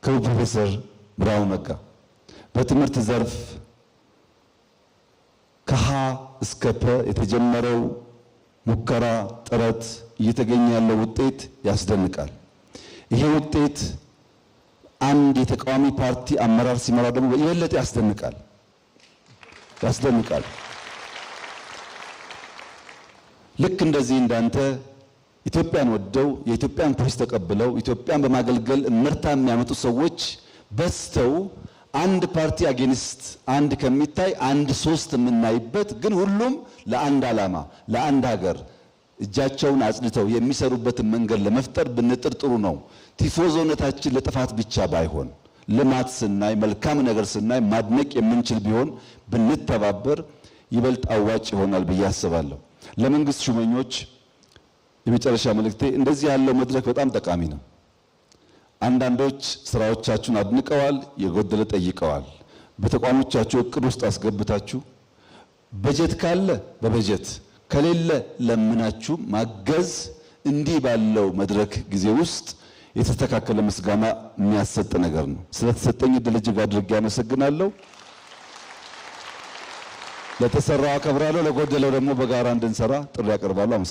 ከፕሮፌሰር ብርሃኑ ነጋ በትምህርት ዘርፍ ከሀ እስከ ፐ የተጀመረው ሙከራ ጥረት እየተገኘ ያለው ውጤት ያስደንቃል። ይሄ ውጤት አንድ የተቃዋሚ ፓርቲ አመራር ሲመራ ደግሞ የበለጠ ያስደንቃል። ልክ እንደዚህ እንዳንተ ኢትዮጵያን ወደው የኢትዮጵያን ፖሊስ ተቀብለው ኢትዮጵያን በማገልገል ምርታ የሚያመጡ ሰዎች በስተው አንድ ፓርቲ አጌንስት አንድ ከሚታይ አንድ ሶስት የምናይበት ግን ሁሉም ለአንድ ዓላማ ለአንድ ሀገር እጃቸውን አጽድተው የሚሰሩበትን መንገድ ለመፍጠር ብንጥር ጥሩ ነው። ቲፎዞነታችን ለጥፋት ብቻ ባይሆን ልማት ስናይ መልካም ነገር ስናይ ማድነቅ የምንችል ቢሆን ብንተባበር ይበልጥ አዋጭ ይሆናል ብዬ አስባለሁ። ለመንግስት ሹመኞች የመጨረሻ መልእክቴ እንደዚህ ያለው መድረክ በጣም ጠቃሚ ነው። አንዳንዶች ስራዎቻችሁን አድንቀዋል፣ የጎደለ ጠይቀዋል። በተቋሞቻችሁ እቅድ ውስጥ አስገብታችሁ በጀት ካለ በበጀት ከሌለ ለምናችሁ ማገዝ እንዲህ ባለው መድረክ ጊዜ ውስጥ የተስተካከለ ምስጋና የሚያሰጥ ነገር ነው። ስለተሰጠኝ እድል እጅግ አድርጌ አመሰግናለሁ። ለተሰራው አከብራለሁ፣ ለጎደለው ደግሞ በጋራ እንድንሰራ ጥሪ አቀርባለሁ። አመሰግናለሁ።